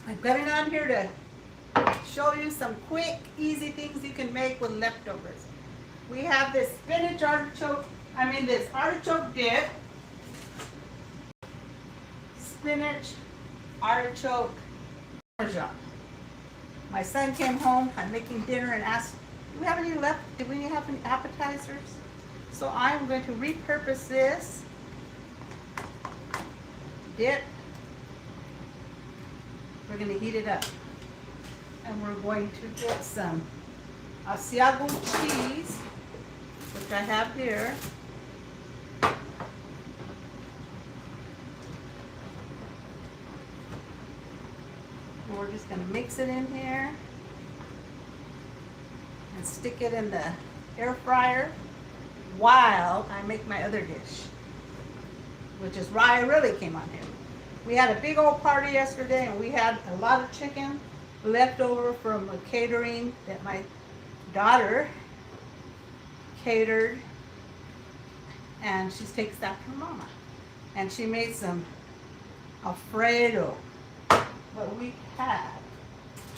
I'm coming on here to show you some quick, easy things you can make with leftovers. We have this this artichoke dip, spinach, artichoke, parmesan. My son came home, I'm making dinner and asked, do we have any left? Do we have any appetizers? So I'm going to repurpose this dip. We're going to heat it up. And we're going to get some Asiago cheese, which I have here. And we're just going to mix it in here and stick it in the air fryer while I make my other dish, which is why I really came on here. We had a big old party yesterday and we had a lot of chicken left over from a catering that my daughter catered, and she takes after her mama. And she made some Alfredo, but we had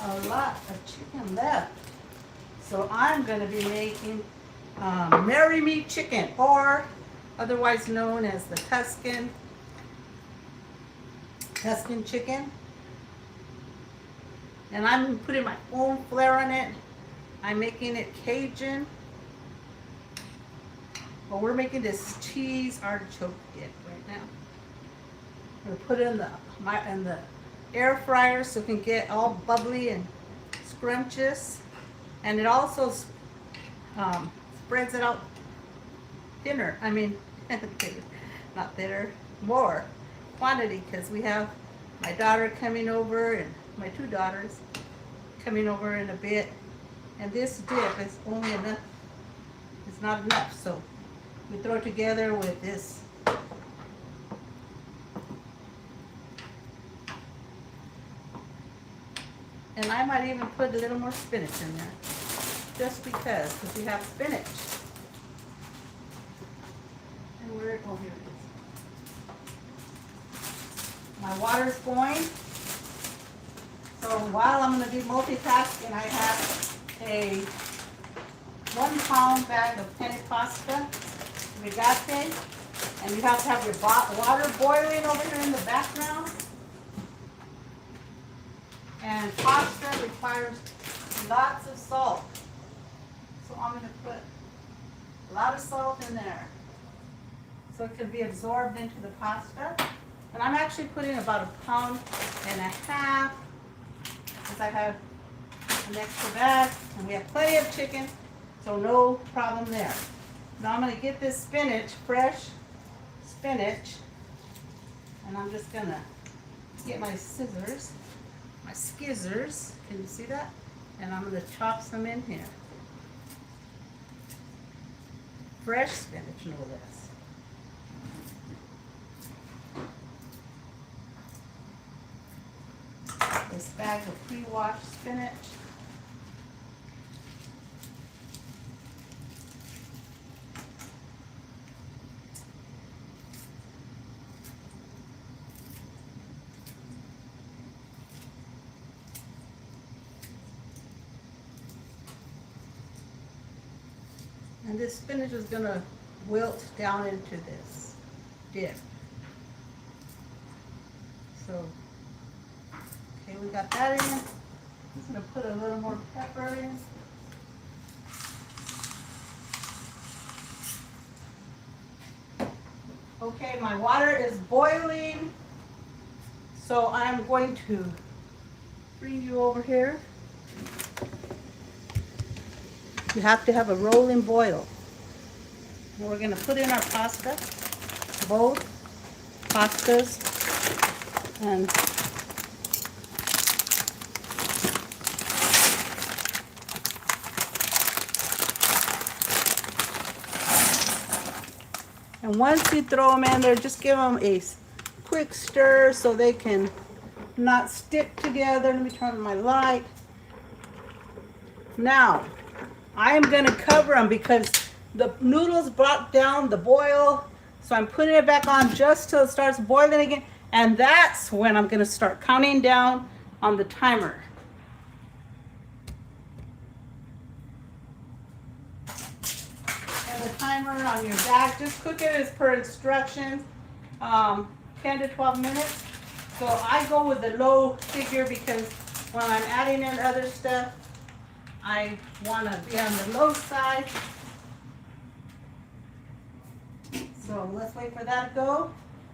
a lot of chicken left. So I'm going to be making Marry Me chicken, or otherwise known as the Tuscan chicken. And I'm putting my own flair on it. I'm making it Cajun. But we're making this cheese artichoke dip right now. I'm gonna put it in the air fryer so it can get all bubbly and scrumptious. And it also spreads it out thinner. I mean, not thinner, more quantity, because we have my daughter coming over and my two daughters coming over in a bit, and this dip is only enough. It's not enough, so we throw it together with this. And I might even put a little more spinach in there, just because we have spinach. And where? Oh, here it is. My water's going. So while I'm going to be multitasking, I have a 1 pound bag of penne pasta, rigate, and you have to have your water boiling over here in the background. And pasta requires lots of salt. So I'm going to put a lot of salt in there so it can be absorbed into the pasta. And I'm actually putting about 1.5 pounds, because I have an extra bag and we have plenty of chicken, so no problem there. Now I'm going to get this spinach, fresh spinach, and I'm just going to get my scissors, my skizzers, can you see that? And I'm going to chop some in here. Fresh spinach, no less. This bag of pre-washed spinach. And this spinach is going to wilt down into this dip. So, okay, we got that in. I'm just going to put a little more pepper in. Okay, my water is boiling. So I'm going to bring you over here. You have to have a rolling boil. And we're going to put in our pasta, both pastas, and once you throw them in there, just give them a quick stir so they can not stick together. Let me turn on my light. Now, I am going to cover them because the noodles brought down the boil. So I'm putting it back on just till it starts boiling again. And that's when I'm going to start counting down on the timer. And the timer on your back, just cook it as per instructions, 10 to 12 minutes. So I go with the low figure because when I'm adding in other stuff, I want to be on the low side. So let's wait for that to go.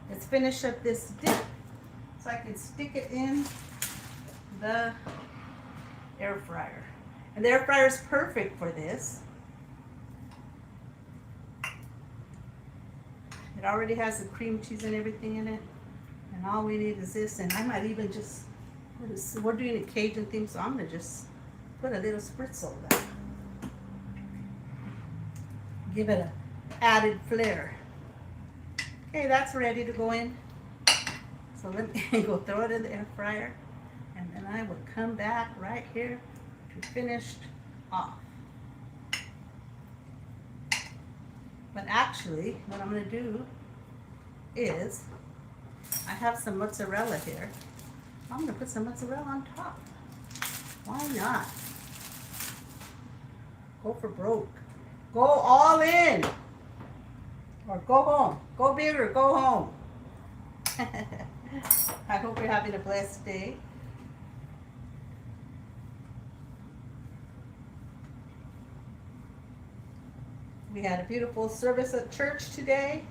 Let's finish up this dip so I can stick it in the air fryer. And the air fryer is perfect for this. It already has the cream cheese and everything in it. And all we need is this. And I might even just, we're doing a Cajun theme, so I'm going to just put a little spritz over that. Give it an added flair. Okay, that's ready to go in. So let me go throw it in the air fryer. And then I will come back right here to finish off. But actually, what I'm going to do is, I have some mozzarella here. I'm going to put some mozzarella on top. Why not? Go for broke. Go all in. Or go home. Go big or go home. I hope you're having a blessed day. We had a beautiful service at church today.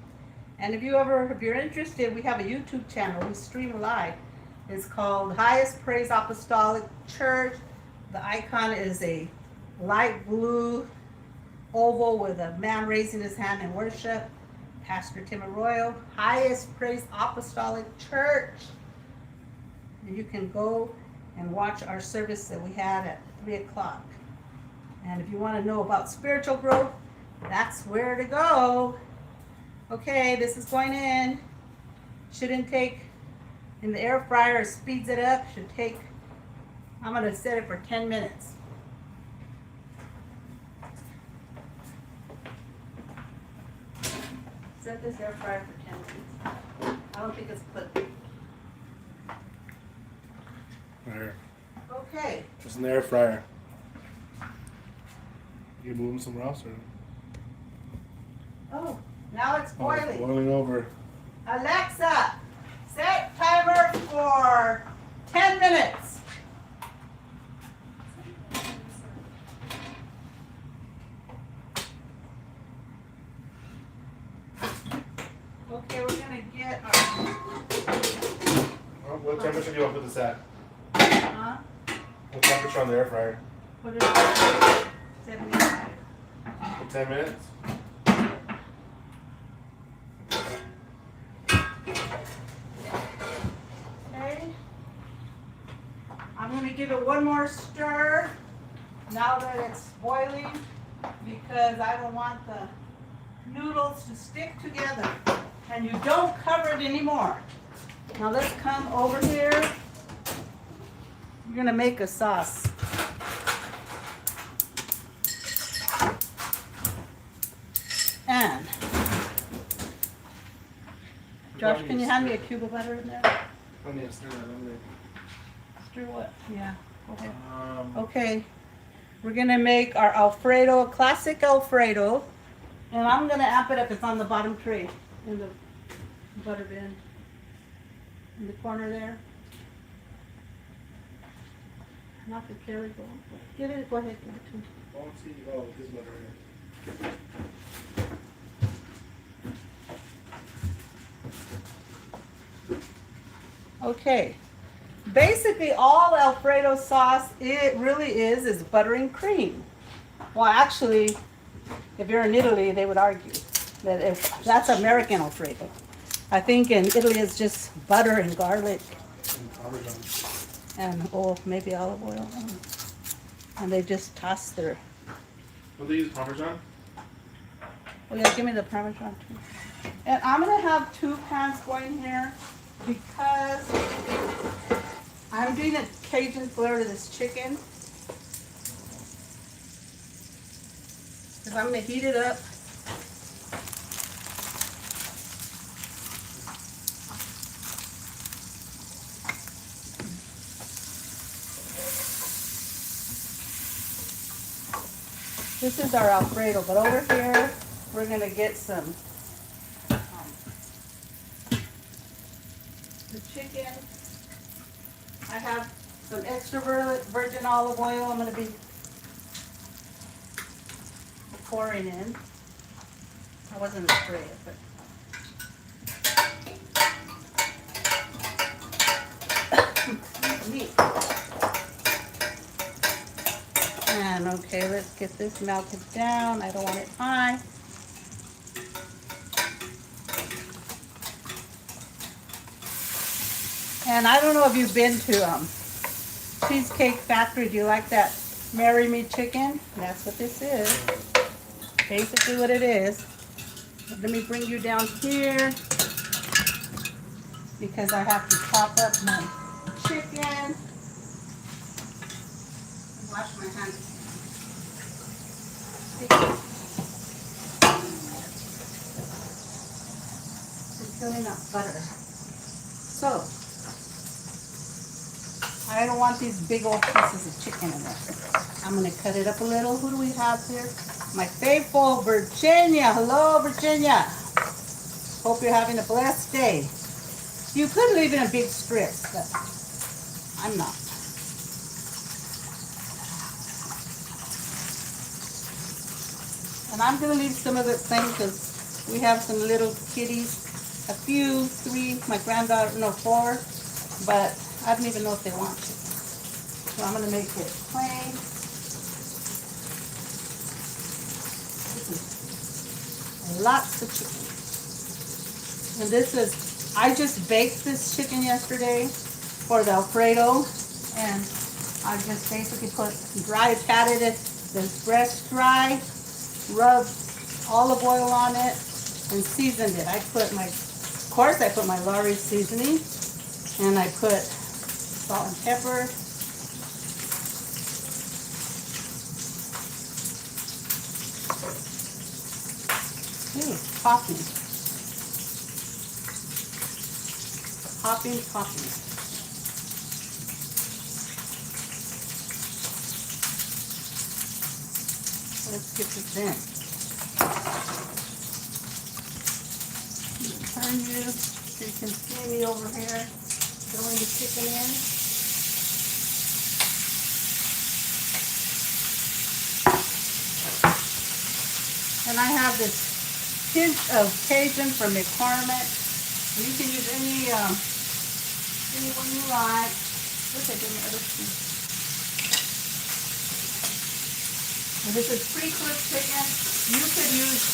And if you're interested, we have a YouTube channel. We stream live. It's called Highest Praise Apostolic Church. The icon is a light blue oval with a man raising his hand in worship. Pastor Tim Arroyo, Highest Praise Apostolic Church. And you can go and watch our service that we had at 3 o'clock. And if you want to know about spiritual growth, that's where to go. Okay, this is going in. Shouldn't take, in the air fryer, speeds it up. Should take, I'm going to set it for 10 minutes. Set this air fryer for 10 minutes. I don't think it's put. Right. Okay. Just in the air fryer. You move them somewhere else or? Oh, now it's Oh, it's boiling. boiling over. Alexa, set timer for 10 minutes. Okay, we're gonna get our, What temperature do you want to put this at? huh? What temperature on the air fryer? Put it at 75. For 10 minutes? Okay. I'm gonna give it one more stir now that it's boiling because I don't want the noodles to stick together. And you don't cover it anymore. Now let's come over here. We're gonna make a sauce. And Josh, can you hand me a cube of butter in there? Let me stir that under. Stir what? Yeah, go ahead. Um, Okay, we're gonna make our Alfredo, classic Alfredo. And I'm gonna amp it up, it's on the bottom tray, in the butter bin. In the corner there. Not the carry go. Give it, go ahead, give it to me. oh, this is butter here. Okay. Basically, all Alfredo sauce, it really is butter and cream. Well, actually, if you're in Italy, they would argue that if that's American Alfredo. I think in Italy it's just butter and garlic And Parmesan. and maybe olive oil. And they just toss their, Will they use Parmesan? oh yeah, give me the Parmesan too. And I'm gonna have 2 pans going here because I'm doing a Cajun flair to this chicken. Because I'm gonna heat it up. This is our Alfredo, but over here we're gonna get some the chicken. I have some extra virgin olive oil I'm gonna be pouring in. I wasn't gonna spray it, but neat. And okay, let's get this melted down. I don't want it high. And I don't know if you've been to Cheesecake Factory. Do you like that Marry Me chicken? That's what this is. Basically what it is. Let me bring you down here because I have to chop up my chicken. Wash my hands. It's filling up butter. So, I don't want these big old pieces of chicken in there. I'm going to cut it up a little. Who do we have here? My faithful Virginia. Hello, Virginia. Hope you're having a blessed day. You could leave it in big strips, but I'm not. And I'm going to leave some of it plain because we have some little kitties. A few, 3, my granddaughter, no, 4. But I don't even know if they want chicken. So I'm going to make it plain. Lots of chicken. And this is, I just baked this chicken yesterday for the Alfredo. And I just basically patted it, then fresh dry, rubbed olive oil on it, and seasoned it. I put my Lawry's seasoning, and I put salt and pepper. Ooh, popping. Let's get this in. Turn you so you can see me over here throwing the chicken in. And I have this hint of Cajun from McCormick. You can use any one you like. Look at the other two. And this is pre-cooked chicken. You could use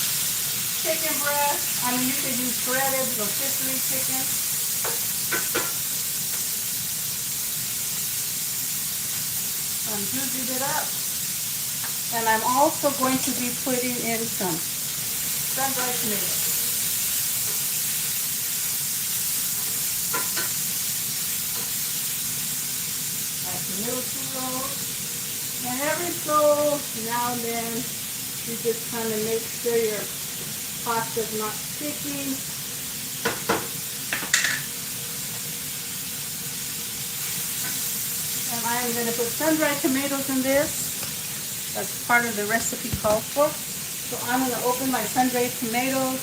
chicken breast. You could use shredded rotisserie chicken. I'm juicing it up. And I'm also going to be putting in some sun-dried tomatoes. Like the middle 2 rows. And every so now and then, you just kind of make sure your pasta's not sticky. And I'm going to put sun-dried tomatoes in this. That's part of the recipe called for. So I'm going to open my sun-dried tomatoes.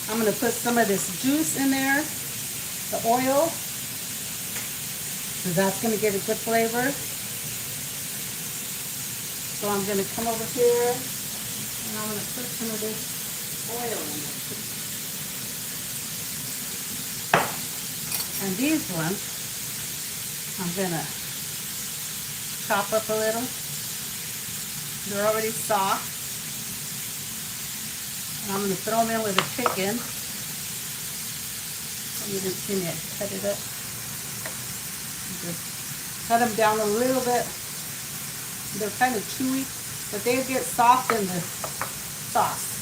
I'm going to put some of this juice in there, the oil. So that's going to get a good flavor. So I'm going to come over here and I'm going to put some of this oil in it. And these ones, I'm going to chop up a little. They're already soft. And I'm going to throw them in with the chicken. You didn't see me, I cut it up. Just cut them down a little bit. They're kind of chewy, but they get soft in the sauce.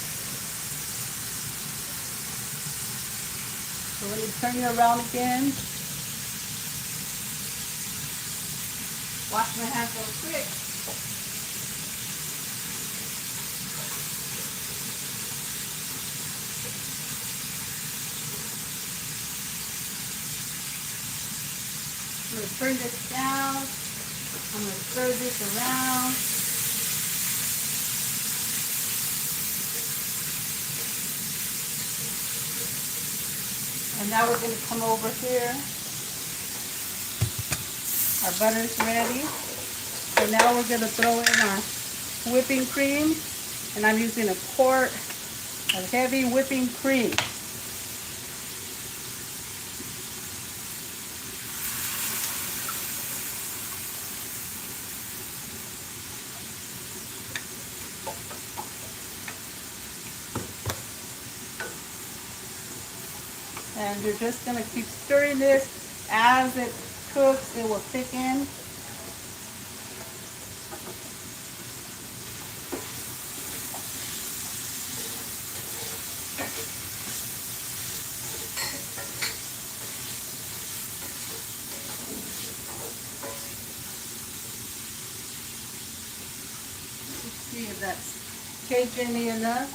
So let me turn it around again. Wash my hands real quick. I'm going to turn this down. I'm going to stir this around. And now we're going to come over here. Our butter's ready. So now we're going to throw in our whipping cream. And I'm using a quart of heavy whipping cream. And you're just going to keep stirring this. As it cooks, it will thicken. Let's see if that's Cajun-y enough.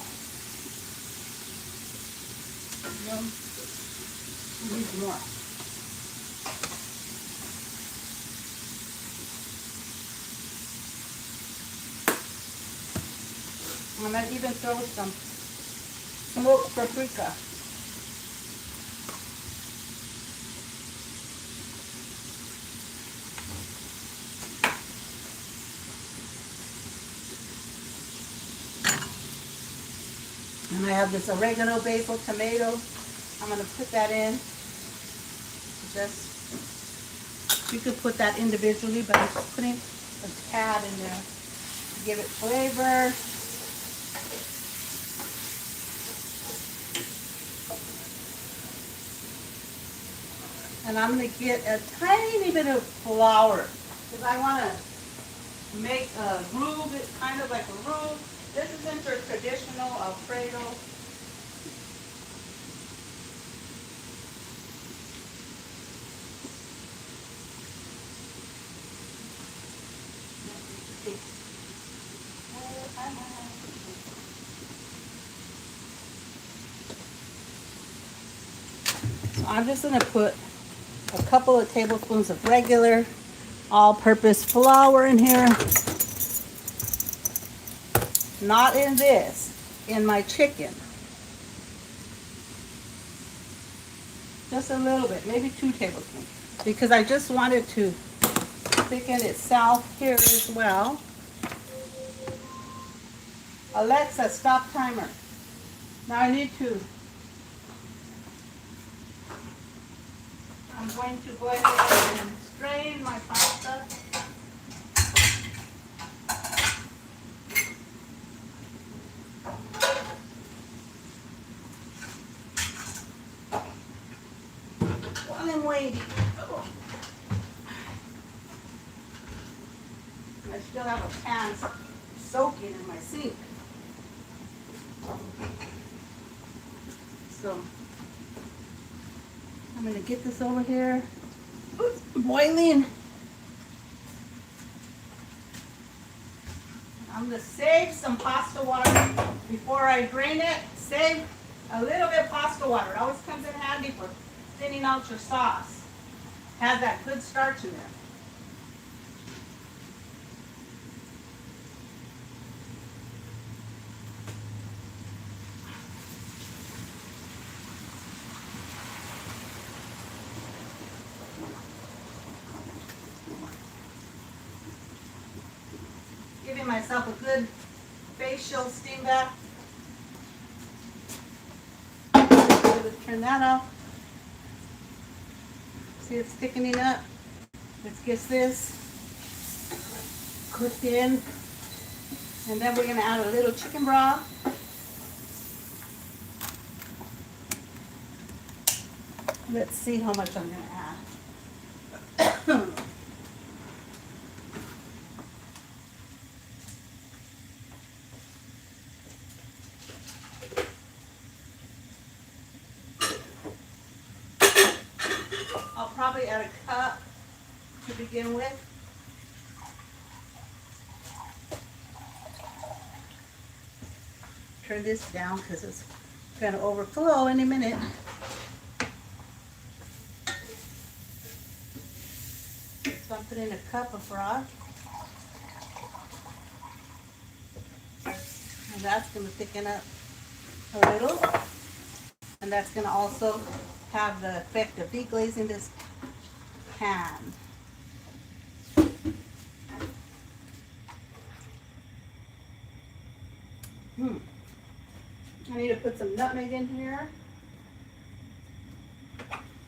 No. Need more. I might even throw some smoked paprika. And I have this oregano, basil, tomato. I'm going to put that in. Just, you could put that individually, but I'm just putting a tad in there to give it flavor. And I'm going to get a tiny bit of flour because I want to make a groove. It's kind of like a groove. This isn't your traditional Alfredo. So I'm just going to put a couple of tablespoons of regular all-purpose flour in here. Not in this, in my chicken. Just a little bit, maybe 2 tablespoons. Because I just wanted to thicken itself here as well. Alexa, stop timer. Now I'm going to go ahead and strain my pasta. While I'm waiting. Oh. I still have a pan soaking in my sink. So I'm going to get this over here. Oops, boiling. I'm going to save some pasta water before I drain it. Save a little bit of pasta water. It always comes in handy for thinning out your sauce. Has that good starch in there. Giving myself a good facial steam bath. Turn that off. See, it's thickening up. Let's get this cooked in. And then we're going to add a little chicken broth. Let's see how much I'm going to add. I'll probably add a cup to begin with. Turn this down because it's going to overflow any minute. So I'm putting a cup of broth. And that's going to thicken up a little. And that's going to also have the effect of deglazing this pan. I need to put some nutmeg in here.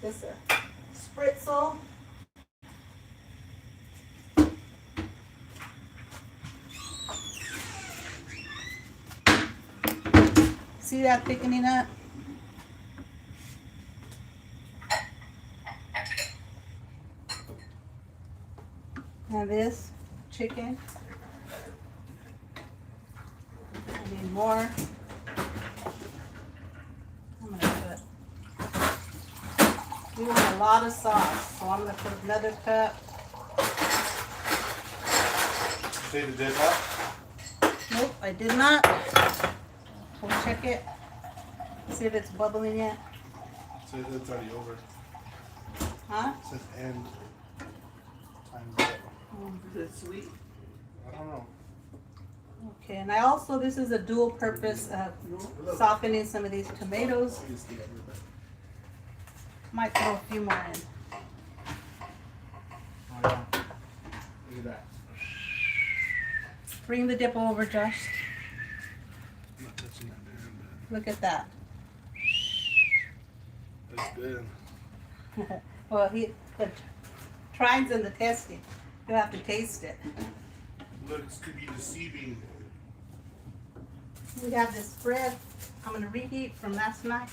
Just a spritzel. See that thickening up? And this chicken. I need more. I'm gonna put, we want a lot of sauce, so I'm gonna put another cup. Say the dip up? Nope, I did not. We'll check it. See if it's bubbling yet. So it's already over. Huh? It says end. Time's up. Is it sweet? I don't know. Okay, and I also, this is a dual purpose of softening some of these tomatoes. Might throw a few more in. Oh yeah. Look at that. Bring the dip over, Josh. I'm not touching that there, Look at that. but that's good. Well, the trying's in the testing. You have to taste it. Looks to be deceiving. We have this bread. I'm gonna reheat from last night.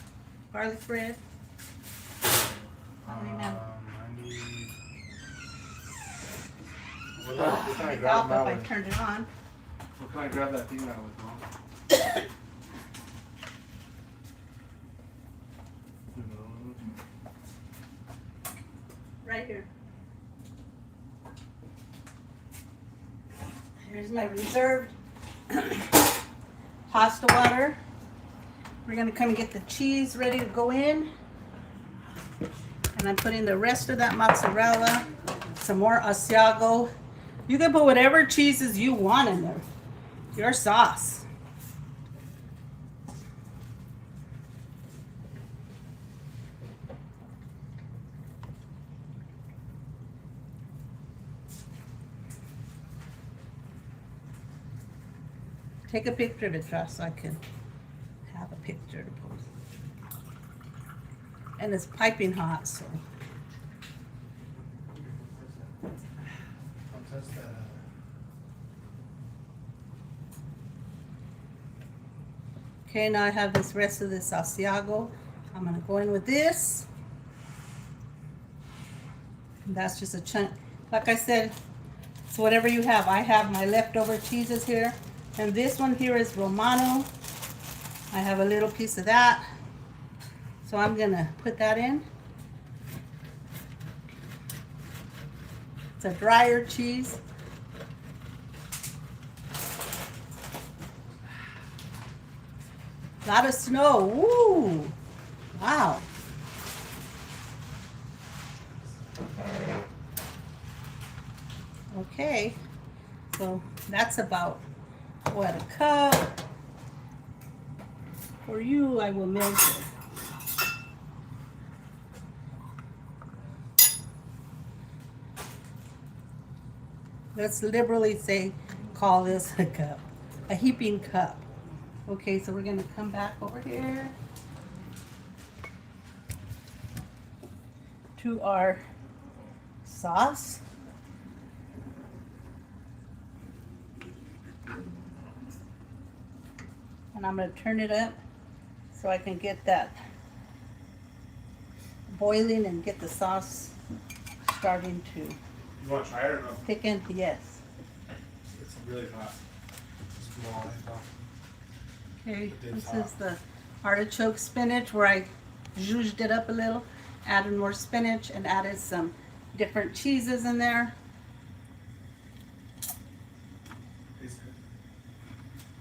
Garlic bread. I don't remember. I need. What It's can I grab out now? if I turned it on. What can I grab that thing out with, Mom? Right here. Here's my reserved pasta water. We're gonna come and get the cheese ready to go in. And I'm putting the rest of that mozzarella, some more Asiago. You can put whatever cheeses you want in there. Your sauce. Take a picture of it, Josh, so I can have a picture to post. And it's piping hot, so. I'll test that out. Okay, now I have this rest of this Asiago. I'm gonna go in with this. And that's just a chunk. Like I said, it's whatever you have. I have my leftover cheeses here. And this one here is Romano. I have a little piece of that. So I'm gonna put that in. It's a drier cheese. A lot of snow. Woo! Wow. Okay. So that's about what, a cup? For you, I will measure. Let's liberally say, call this a cup, a heaping cup. Okay, so we're gonna come back over here to our sauce. And I'm gonna turn it up so I can get that boiling and get the sauce starting to You want to try it or no? thicken. Yes. It's really hot. It's small, I thought. Okay, It is this hot. is the artichoke spinach where I zhuzhed it up a little, added more spinach and added some different cheeses in there. Tastes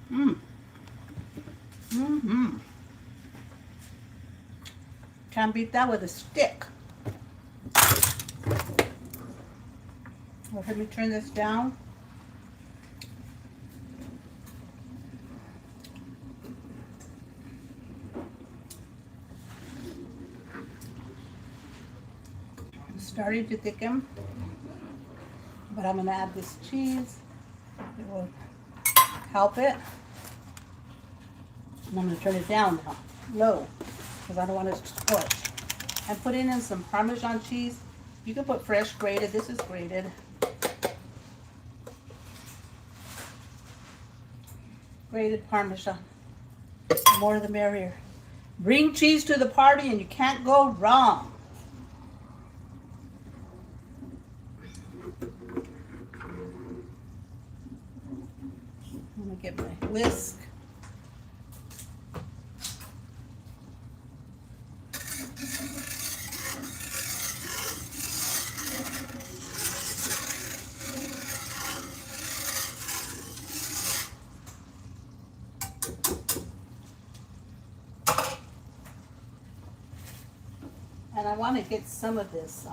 good. Mmm. Mm-hmm. Can't beat that with a stick. Well, let me turn this down. starting to thicken, but I'm gonna add this cheese. It will help it. And I'm gonna turn it down now, low, because I don't want it to scorch. I'm putting in some Parmesan cheese. You can put fresh grated. This is grated. Grated Parmesan. The more the merrier. Bring cheese to the party and you can't go wrong. I'm gonna get my whisk. And I want to get some of this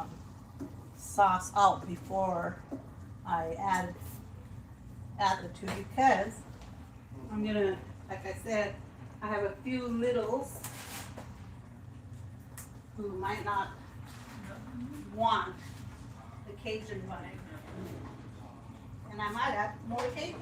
sauce out before I add the two, because I'm gonna, like I said, I have a few littles who might not want the Cajun vibe, and I might add more Cajun.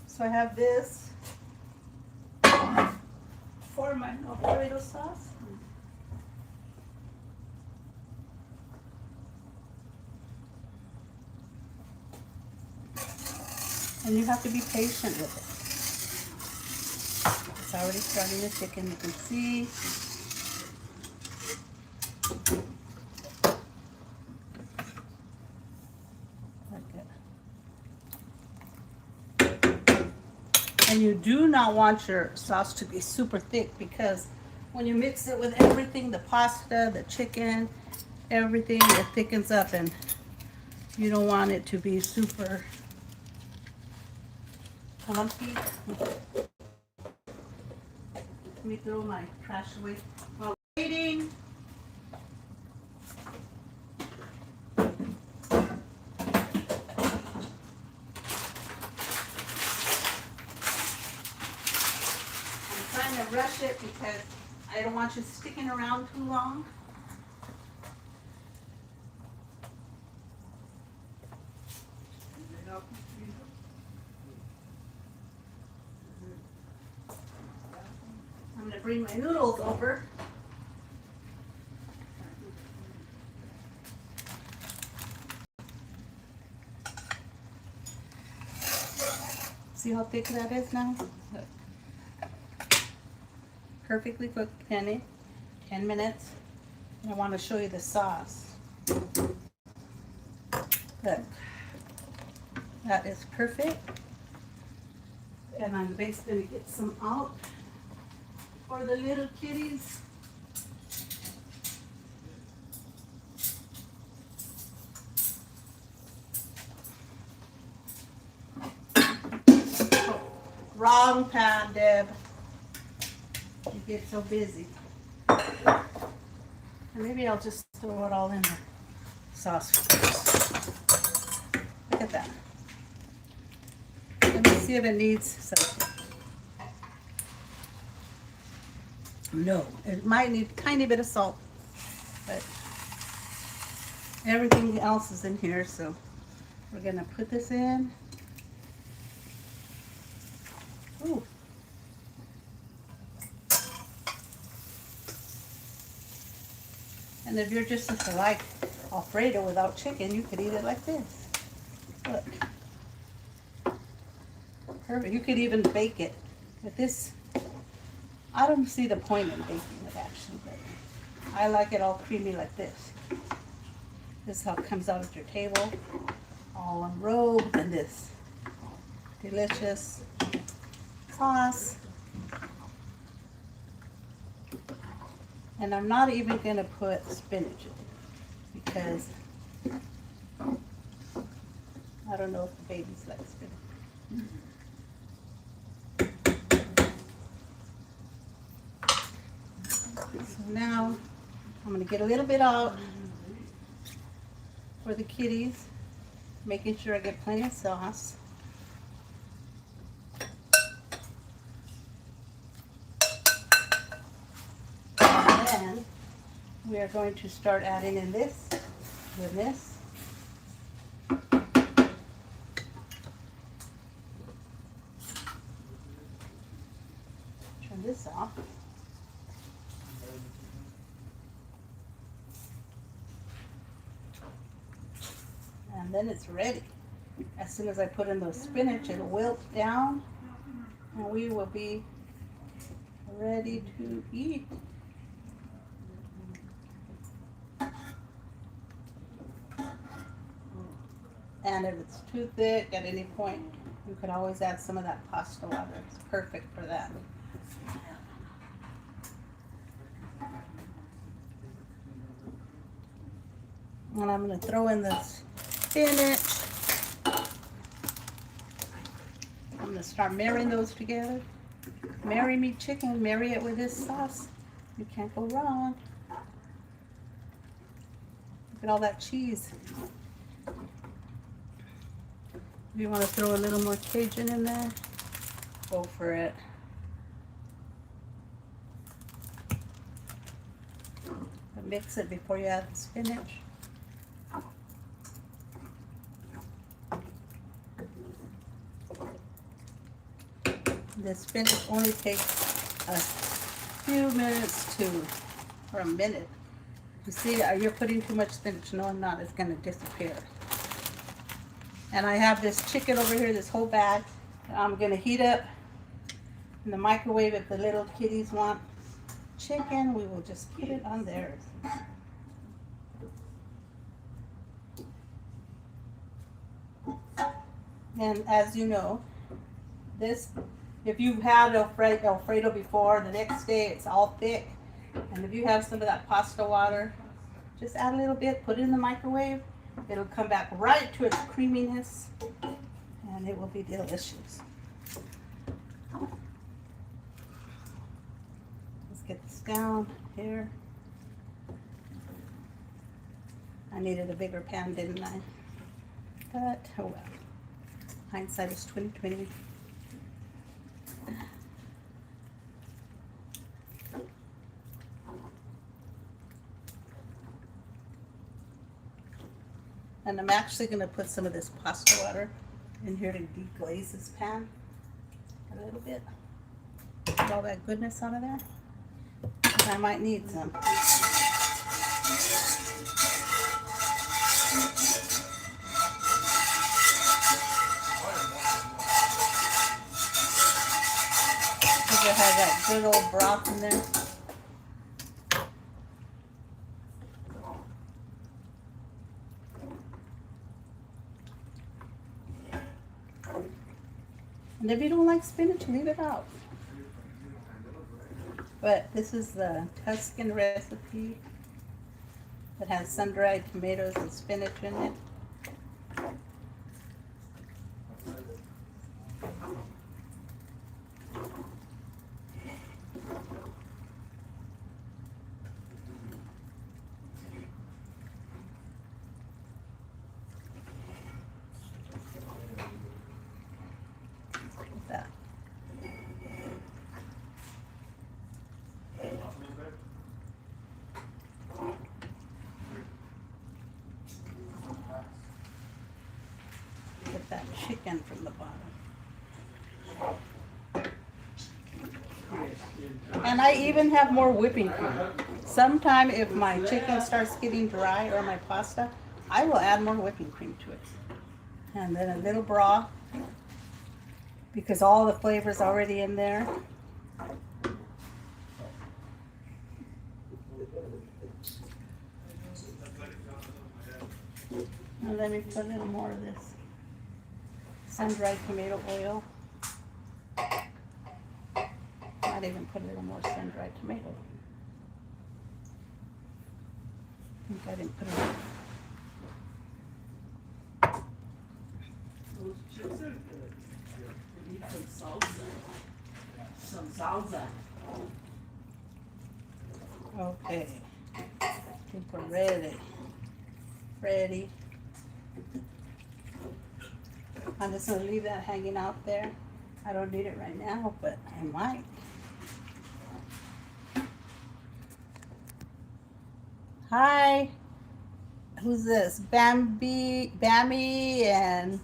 So I have this for my Alfredo sauce. And you have to be patient with it. It's already starting to thicken, you can see. And you do not want your sauce to be super thick, because when you mix it with everything, the pasta, the chicken, everything, it thickens up, and you don't want it to be super clumpy. Let me throw my trash away while waiting. Rush it because I don't want you sticking around too long. I'm going to bring my noodles over. See how thick that is now? Look. Perfectly cooked 10 minutes. And I want to show you the sauce. Look, that is perfect. And I'm basically going to get some out for the little kitties. Oh, wrong pan, Deb. You get so busy. And maybe I'll just throw it all in the sauce first. Look at that. Let me see if it needs something. No, it might need a tiny bit of salt, but everything else is in here, so we're gonna put this in. Ooh. And if you're just like Alfredo without chicken, you could eat it like this. Look. Perfect. You could even bake it. But this, I don't see the point in baking it actually, but I like it all creamy like this. This is how it comes out at your table, all unrobed in this delicious sauce. And I'm not even going to put spinach in, because I don't know if the babies like spinach. So now I'm going to get a little bit out for the kitties. Making sure I get plenty of sauce. And then we are going to start adding in this with this. Turn this off. And then it's ready. As soon as I put in the spinach, it'll wilt down and we will be ready to eat. And if it's too thick at any point, you can always add some of that pasta water. It's perfect for that. And I'm going to throw in the spinach. I'm going to start marrying those together. Marry me chicken, marry it with this sauce. You can't go wrong. Look at all that cheese. If you want to throw a little more Cajun in there, go for it. But mix it before you add the spinach. The spinach only takes a few minutes or a minute. You see, you're putting too much spinach. No, I'm not. It's going to disappear. And I have this chicken over here, this whole bag. I'm going to heat up in the microwave. If the little kitties want chicken, we will just put it on theirs. And as you know, this, if you've had Alfredo before, the next day it's all thick. And if you have some of that pasta water, just add a little bit, put it in the microwave. It'll come back right to its creaminess and it will be delicious. Let's get this down here. I needed a bigger pan, didn't I? But oh well. Hindsight is 20/20. And I'm actually going to put some of this pasta water in here to deglaze this pan a little bit. Get all that goodness out of there. I might need some. Because it has that good old broth in there. And if you don't like spinach, leave it out. But this is the Tuscan recipe that has sun-dried tomatoes and spinach in it. That. Get that chicken from the bottom. And I even have more whipping cream. Sometime if my chicken starts getting dry or my pasta, I will add more whipping cream to it. And then a little broth, because all the flavor's already in there. And let me put a little more of this sun-dried tomato oil. Might even put a little more sun-dried tomato. I think I didn't put enough. Those chips are good. We need some salsa. Some salsa. Okay. I think we're ready. Ready. I'm just gonna leave that hanging out there. I don't need it right now, but I might. Hi. Who's this? Bambi and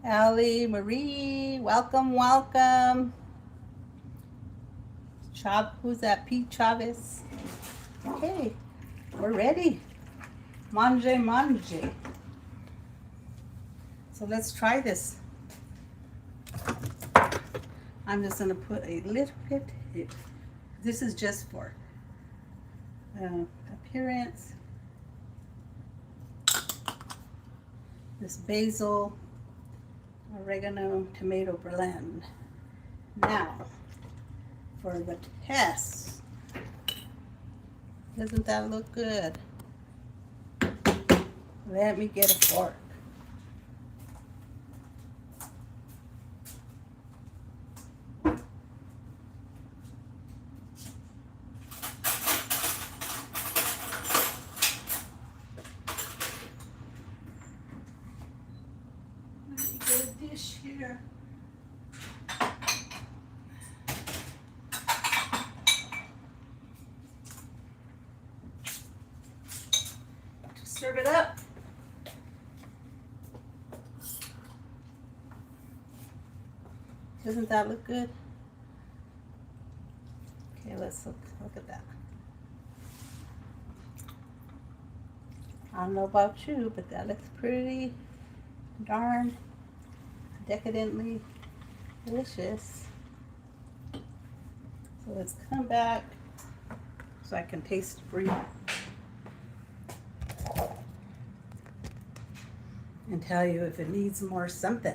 Ellie Marie. Welcome, welcome. Who's that? Pete Chavez. Okay, we're ready. Mange. So let's try this. I'm just gonna put a little bit. This is just for appearance. This basil, oregano, tomato blend. Now, for the test. Doesn't that look good? Let me get a fork. Let me get a dish here. Serve it up. Doesn't that look good? Okay, let's look at that. I don't know about you, but that looks pretty darn decadently delicious. So let's come back so I can taste free and tell you if it needs more something.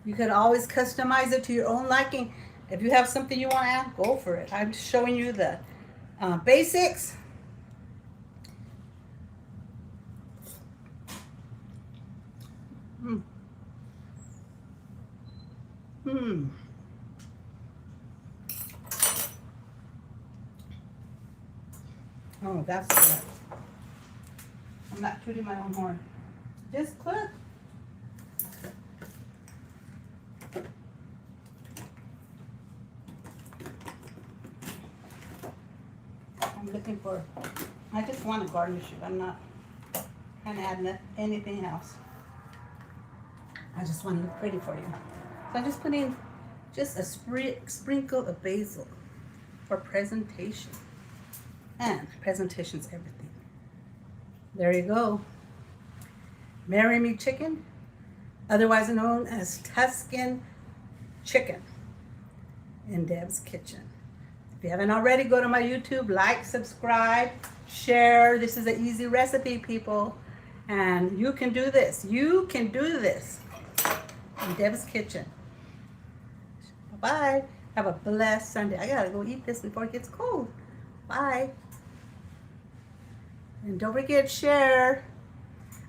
You can always customize it to your own liking. If you have something you want to add, go for it. I'm just showing you the basics. Oh, that's good. I'm not tooting my own horn. Just cook. I'm looking for, I just want to garnish it. I'm not trying to add anything else. I just want to look pretty for you. So I'm just putting just a sprinkle of basil for presentation. And presentation's everything. There you go. Marry Me chicken, otherwise known as Tuscan chicken in Deb's Kitchen. If you haven't already, go to my YouTube, like, subscribe, share. This is an easy recipe, people. And you can do this. You can do this in Deb's Kitchen. Bye-bye. Have a blessed Sunday. I gotta go eat this before it gets cold. Bye. And don't forget, share.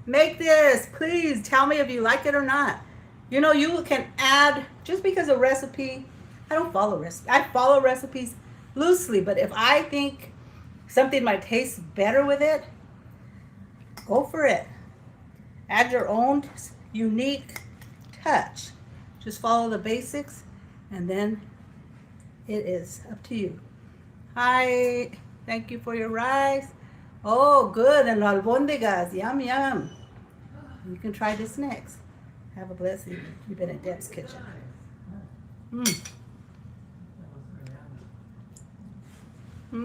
Make this. Please tell me if you like it or not. You know, you can add, just because a recipe, I don't follow recipes. I follow recipes loosely, but if I think something might taste better with it, go for it. Add your own unique touch. Just follow the basics, and then it is up to you. Hi, thank you for your rice. Oh, good, and albondigas, yum, yum. You can try this next. Have a blessed evening. You've been at Deb's Kitchen.